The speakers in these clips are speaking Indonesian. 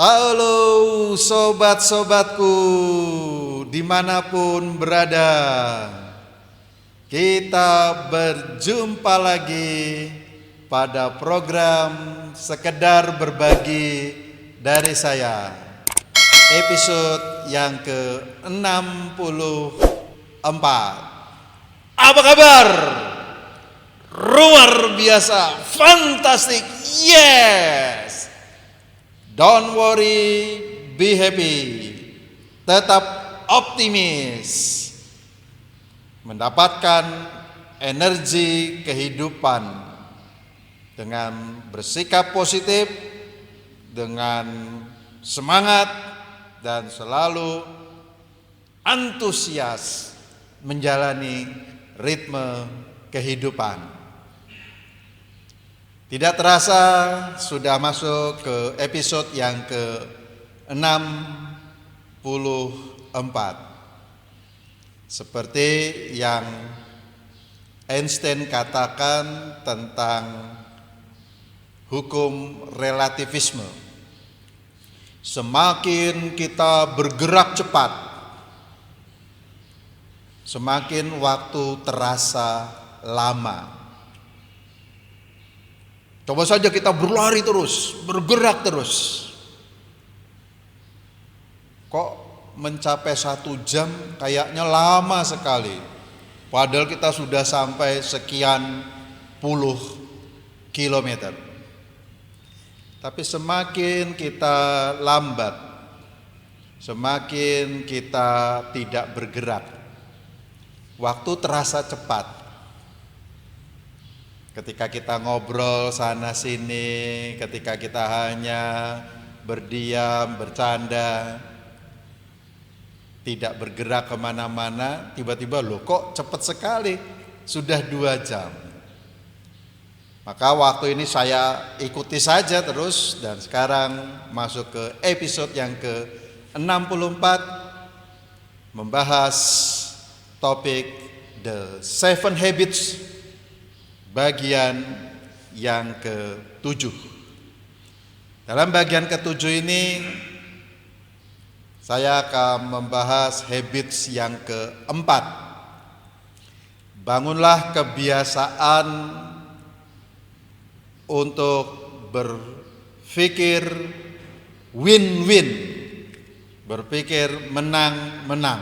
Halo sobat-sobatku dimanapun berada, kita berjumpa lagi pada program Sekedar Berbagi dari saya, episode yang ke-64. Apa kabar? Luar biasa, fantastic, yes. Don't worry, be happy. Tetap optimis. Mendapatkan energi kehidupan dengan bersikap positif, dengan semangat dan selalu antusias menjalani ritme kehidupan. Tidak terasa sudah masuk ke episode yang ke-64. Seperti yang Einstein katakan tentang hukum relativisme. Semakin kita bergerak cepat, semakin waktu terasa lama. Coba saja kita berlari terus, bergerak terus. Kok mencapai 1 jam kayaknya lama sekali. Padahal kita sudah sampai sekian puluh kilometer. Tapi semakin kita lambat, semakin kita tidak bergerak, waktu terasa cepat. Ketika kita ngobrol sana sini, ketika kita hanya berdiam, bercanda, tidak bergerak kemana-mana, tiba-tiba loh kok cepat sekali, sudah 2 jam. Maka waktu ini saya ikuti saja terus, dan sekarang masuk ke episode yang ke-64, membahas topik The 7 Habits bagian yang ke-7. Dalam bagian ke-7 ini saya akan membahas habits yang ke-4. Bangunlah kebiasaan untuk berpikir win-win, berpikir menang-menang.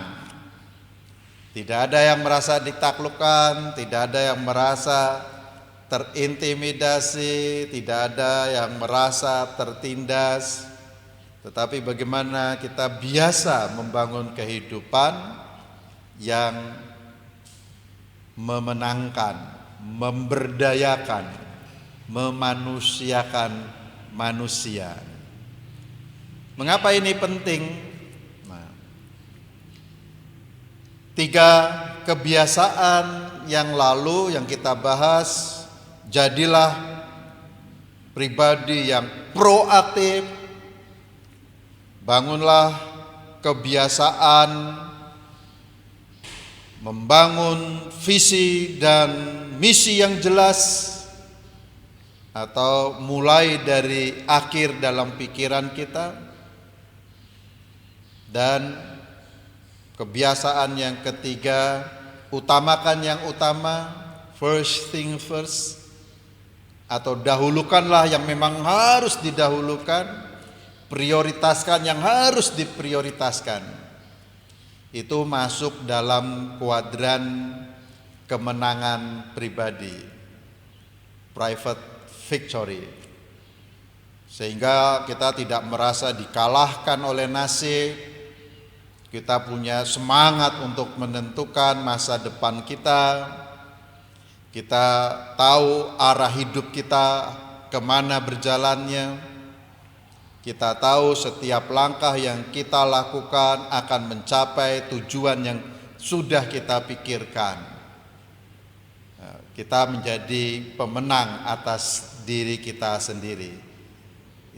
Tidak ada yang merasa ditaklukkan, tidak ada yang merasa terintimidasi, tidak ada yang merasa tertindas. Tetapi bagaimana kita biasa membangun kehidupan yang memenangkan, memberdayakan, memanusiakan manusia. Mengapa ini penting? 3 kebiasaan yang lalu yang kita bahas. Jadilah pribadi yang proaktif. Bangunlah kebiasaan membangun visi dan misi yang jelas, atau mulai dari akhir dalam pikiran kita. Dan kebiasaan yang ketiga, utamakan yang utama, first thing first, atau dahulukanlah yang memang harus didahulukan, prioritaskan yang harus diprioritaskan. Itu masuk dalam kuadran kemenangan pribadi, private victory. Sehingga kita tidak merasa dikalahkan oleh nasib. Kita punya semangat untuk menentukan masa depan kita. Kita tahu arah hidup kita kemana berjalannya. Kita tahu setiap langkah yang kita lakukan akan mencapai tujuan yang sudah kita pikirkan. Kita menjadi pemenang atas diri kita sendiri.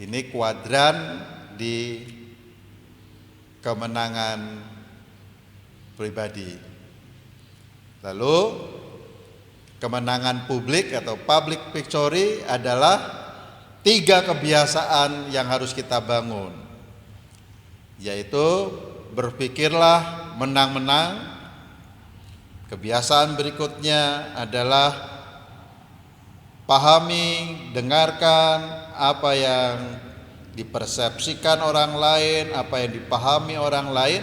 Ini kuadran di kemenangan pribadi. Lalu kemenangan publik atau public victory adalah 3 kebiasaan yang harus kita bangun. yaitu berpikirlah menang-menang. Kebiasaan berikutnya adalah pahami, dengarkan apa yang dipersepsikan orang lain, apa yang dipahami orang lain,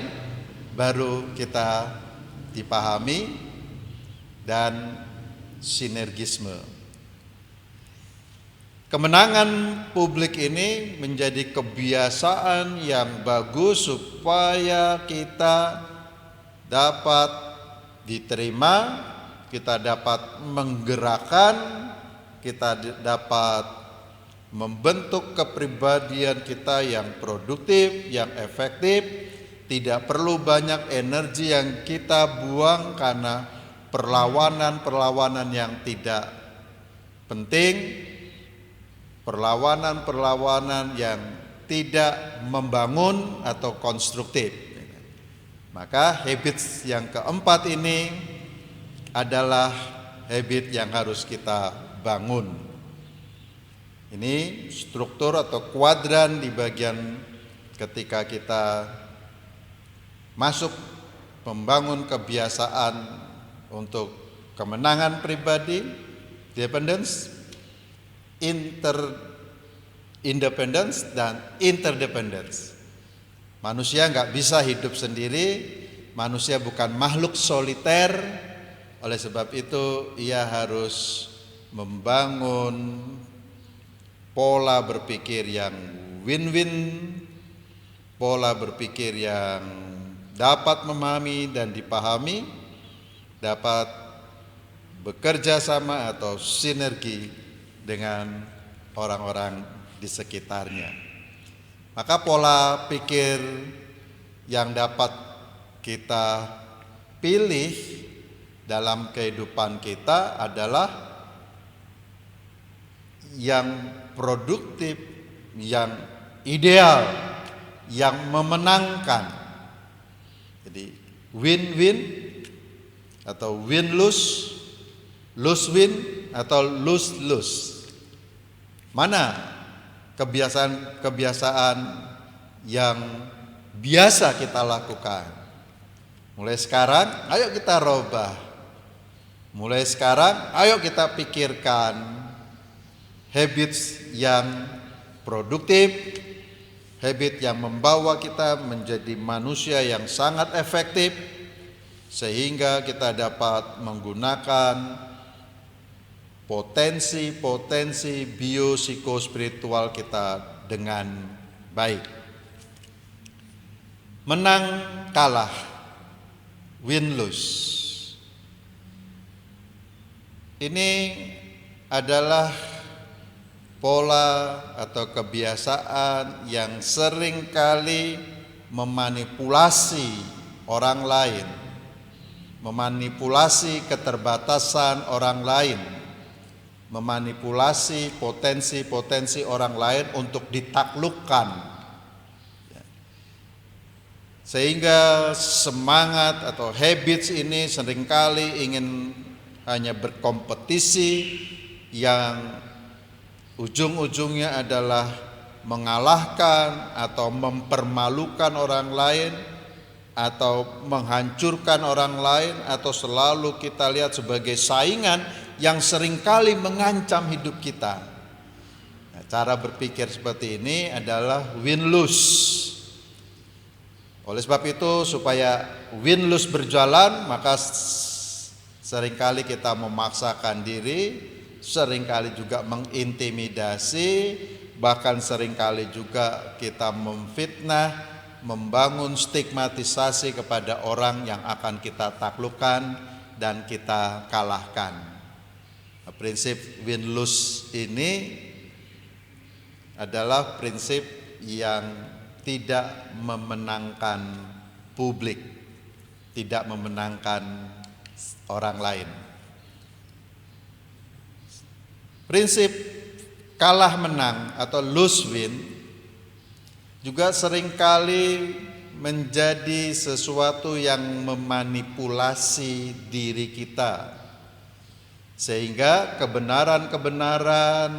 baru kita dipahami, dan sinergisme. Kemenangan publik ini menjadi kebiasaan yang bagus supaya kita dapat diterima, kita dapat menggerakkan, kita dapat membentuk kepribadian kita yang produktif, yang efektif. Tidak perlu banyak energi yang kita buang karena perlawanan-perlawanan yang tidak penting, perlawanan-perlawanan yang tidak membangun atau konstruktif. Maka habits yang keempat ini adalah habit yang harus kita bangun. Ini struktur atau kuadran di bagian ketika kita masuk membangun kebiasaan untuk kemenangan pribadi, dependence, independence, dan interdependence. Manusia nggak bisa hidup sendiri, manusia bukan makhluk soliter. Oleh sebab itu ia harus membangun pola berpikir yang win-win, pola berpikir yang dapat memahami dan dipahami, dapat bekerja sama atau sinergi dengan orang-orang di sekitarnya. Maka pola pikir yang dapat kita pilih dalam kehidupan kita adalah yang produktif, yang ideal, yang memenangkan. Jadi win-win atau win-lose, lose-win atau lose-lose. Mana kebiasaan-kebiasaan yang biasa kita lakukan? Mulai sekarang, ayo kita robah. Mulai sekarang, ayo kita pikirkan habits yang produktif, habit yang membawa kita menjadi manusia yang sangat efektif, sehingga kita dapat menggunakan potensi-potensi biopsikospiritual kita dengan baik. Menang kalah, win-lose. Ini adalah pola atau kebiasaan yang seringkali memanipulasi orang lain, memanipulasi keterbatasan orang lain, memanipulasi potensi-potensi orang lain untuk ditaklukkan, sehingga semangat atau habits ini seringkali ingin hanya berkompetisi yang ujung-ujungnya adalah mengalahkan atau mempermalukan orang lain, atau menghancurkan orang lain, atau selalu kita lihat sebagai saingan yang seringkali mengancam hidup kita. Nah, cara berpikir seperti ini adalah win-lose. Oleh sebab itu, supaya win-lose berjalan, maka seringkali kita memaksakan diri, seringkali juga mengintimidasi, bahkan seringkali juga kita memfitnah, membangun stigmatisasi kepada orang yang akan kita taklukkan dan kita kalahkan. Prinsip win-lose ini adalah prinsip yang tidak memenangkan publik, tidak memenangkan orang lain. Prinsip kalah menang atau lose win juga seringkali menjadi sesuatu yang memanipulasi diri kita, sehingga kebenaran-kebenaran,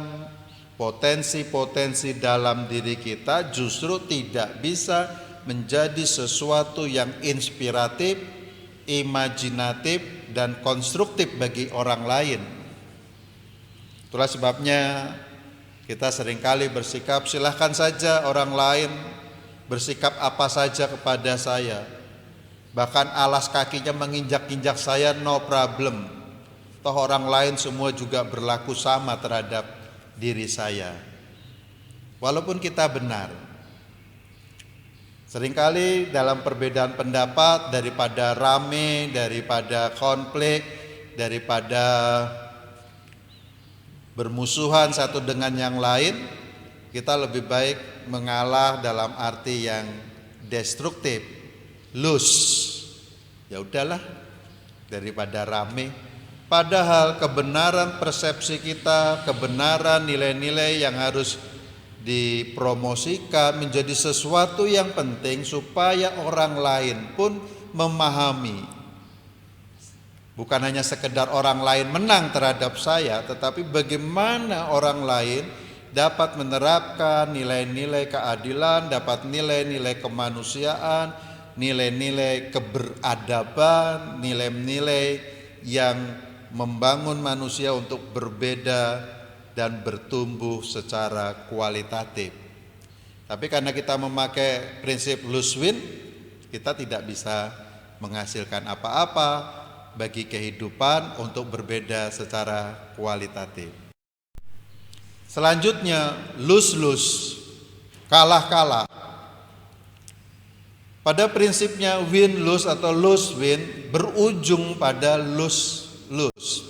potensi-potensi dalam diri kita justru tidak bisa menjadi sesuatu yang inspiratif, imajinatif, dan konstruktif bagi orang lain. Itulah sebabnya kita seringkali bersikap, silahkan saja orang lain bersikap apa saja kepada saya. Bahkan alas kakinya menginjak-injak saya, no problem. Toh orang lain semua juga berlaku sama terhadap diri saya. Walaupun kita benar, seringkali dalam perbedaan pendapat, daripada rame, daripada konflik, daripada bermusuhan satu dengan yang lain, kita lebih baik mengalah dalam arti yang destruktif, lose. Ya udahlah, daripada rame. Padahal kebenaran persepsi kita, kebenaran nilai-nilai yang harus dipromosikan menjadi sesuatu yang penting supaya orang lain pun memahami. Bukan hanya sekedar orang lain menang terhadap saya, tetapi bagaimana orang lain dapat menerapkan nilai-nilai keadilan, dapat nilai-nilai kemanusiaan, nilai-nilai keberadaban, nilai-nilai yang membangun manusia untuk berbeda dan bertumbuh secara kualitatif. Tapi karena kita memakai prinsip lose win, kita tidak bisa menghasilkan apa-apa bagi kehidupan untuk berbeda secara kualitatif. Selanjutnya, lose-lose, kalah-kalah. Pada prinsipnya win-lose atau lose-win berujung pada lose-lose.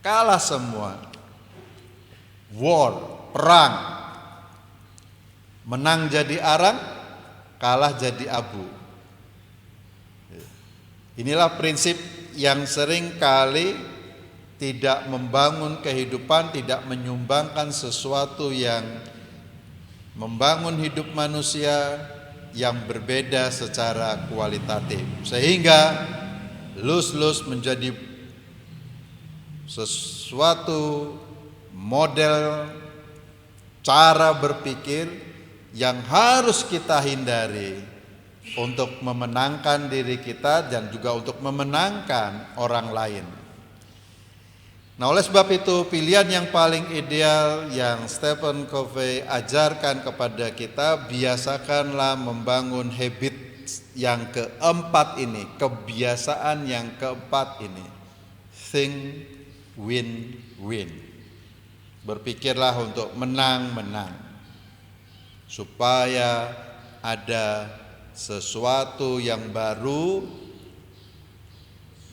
Kalah semua. War, perang. Menang jadi arang, kalah jadi abu. Inilah prinsip yang sering kali tidak membangun kehidupan, tidak menyumbangkan sesuatu yang membangun hidup manusia yang berbeda secara kualitatif. Sehingga lose-lose menjadi sesuatu model cara berpikir yang harus kita hindari untuk memenangkan diri kita dan juga untuk memenangkan orang lain. Nah, oleh sebab itu pilihan yang paling ideal yang Stephen Covey ajarkan kepada kita, biasakanlah membangun habit yang keempat ini, kebiasaan yang keempat ini. Think win-win. Berpikirlah untuk menang-menang, supaya ada sesuatu yang baru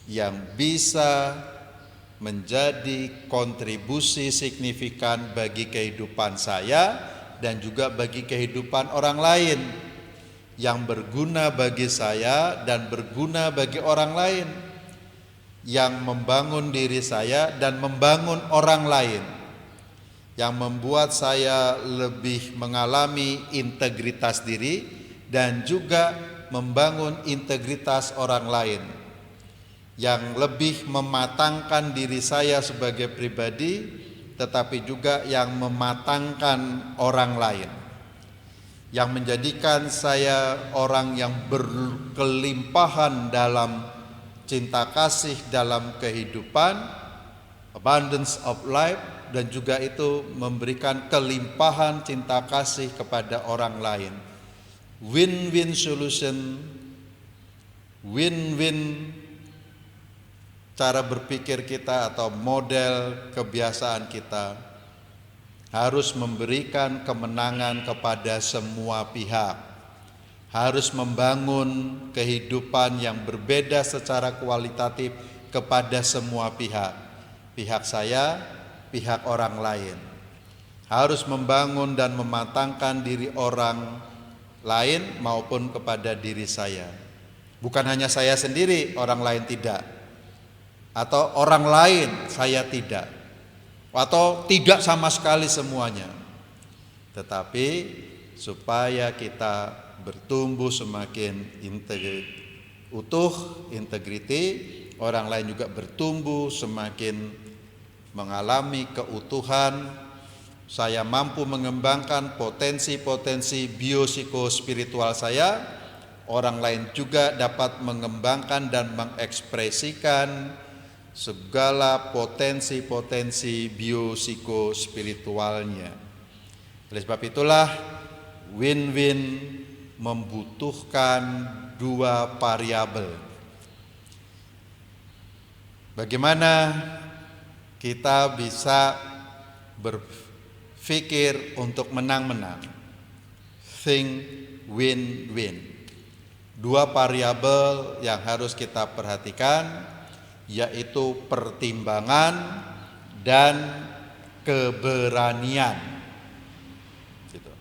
yang bisa menjadi kontribusi signifikan bagi kehidupan saya dan juga bagi kehidupan orang lain, yang berguna bagi saya dan berguna bagi orang lain, yang membangun diri saya dan membangun orang lain, yang membuat saya lebih mengalami integritas diri dan juga membangun integritas orang lain, yang lebih mematangkan diri saya sebagai pribadi, tetapi juga yang mematangkan orang lain, yang menjadikan saya orang yang berkelimpahan dalam cinta kasih dalam kehidupan, abundance of life, dan juga itu memberikan kelimpahan cinta kasih kepada orang lain. Win-win solution, win-win cara berpikir kita atau model kebiasaan kita harus memberikan kemenangan kepada semua pihak, harus membangun kehidupan yang berbeda secara kualitatif kepada semua pihak, pihak saya, pihak orang lain, harus membangun dan mematangkan diri orang lain maupun kepada diri saya. Bukan hanya saya sendiri, orang lain tidak. Atau orang lain saya tidak, atau tidak sama sekali semuanya. Tetapi supaya kita bertumbuh semakin utuh, integriti, orang lain juga bertumbuh semakin mengalami keutuhan, saya mampu mengembangkan potensi-potensi biopsikospiritual saya, orang lain juga dapat mengembangkan dan mengekspresikan segala potensi-potensi biopsikospiritualnya. Oleh sebab itulah win-win membutuhkan dua variabel. Bagaimana kita bisa berpikir untuk menang-menang? Think win-win. Dua variabel yang harus kita perhatikan, yaitu pertimbangan dan keberanian. Gitu.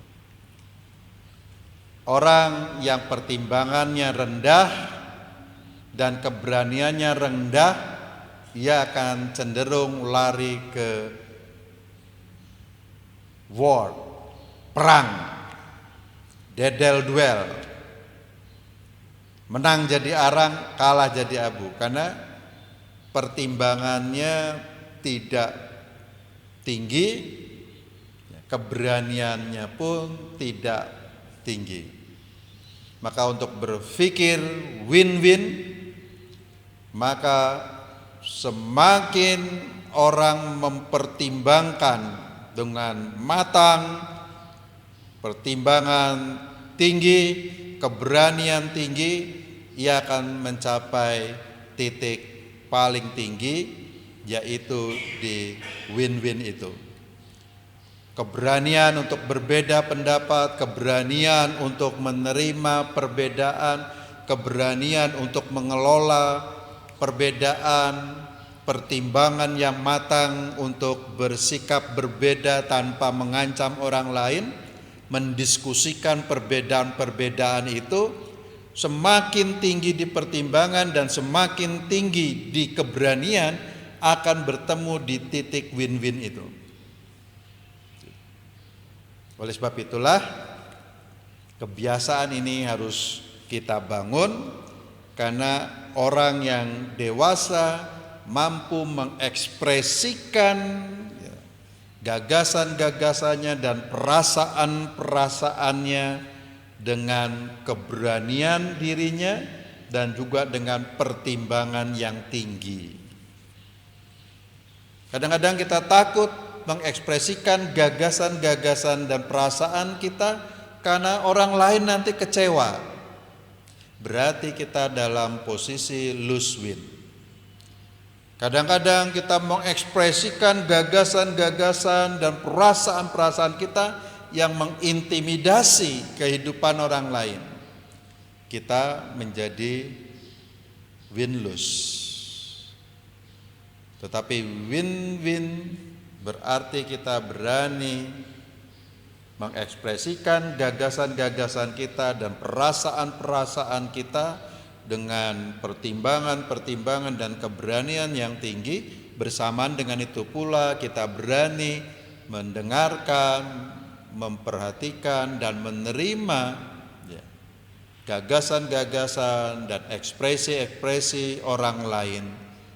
Orang yang pertimbangannya rendah dan keberaniannya rendah, ia akan cenderung lari ke war, perang, dedel duel, menang jadi arang, kalah jadi abu, karena pertimbangannya tidak tinggi, keberaniannya pun tidak tinggi. Maka untuk berpikir win-win, maka semakin orang mempertimbangkan dengan matang, pertimbangan tinggi, keberanian tinggi, ia akan mencapai titik paling tinggi, yaitu di win-win itu. Keberanian untuk berbeda pendapat, keberanian untuk menerima perbedaan, keberanian untuk mengelola perbedaan, pertimbangan yang matang untuk bersikap berbeda tanpa mengancam orang lain, mendiskusikan perbedaan-perbedaan itu, semakin tinggi di pertimbangan dan semakin tinggi di keberanian, akan bertemu di titik win-win itu. Oleh sebab itulah kebiasaan ini harus kita bangun, karena orang yang dewasa mampu mengekspresikan gagasan-gagasannya dan perasaan-perasaannya dengan keberanian dirinya dan juga dengan pertimbangan yang tinggi. Kadang-kadang kita takut mengekspresikan gagasan-gagasan dan perasaan kita karena orang lain nanti kecewa. Berarti kita dalam posisi lose win. Kadang-kadang kita mengekspresikan gagasan-gagasan dan perasaan-perasaan kita yang mengintimidasi kehidupan orang lain. Kita menjadi win-lose. Tetapi win-win berarti kita berani mengekspresikan gagasan-gagasan kita dan perasaan-perasaan kita dengan pertimbangan-pertimbangan dan keberanian yang tinggi. Bersamaan dengan itu pula kita berani mendengarkan, memperhatikan dan menerima gagasan-gagasan dan ekspresi-ekspresi orang lain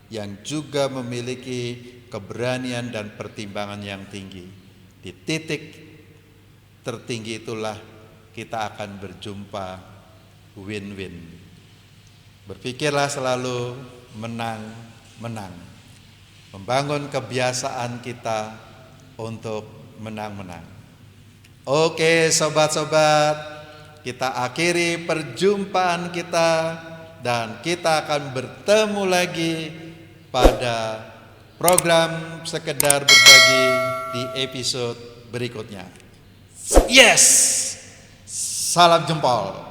yang juga memiliki keberanian dan pertimbangan yang tinggi. Di titik tertinggi itulah kita akan berjumpa win-win. Berpikirlah selalu menang-menang. Membangun kebiasaan kita untuk menang-menang. Oke sobat-sobat, kita akhiri perjumpaan kita dan kita akan bertemu lagi pada program Sekedar Berbagi di episode berikutnya. Yes, salam jempol.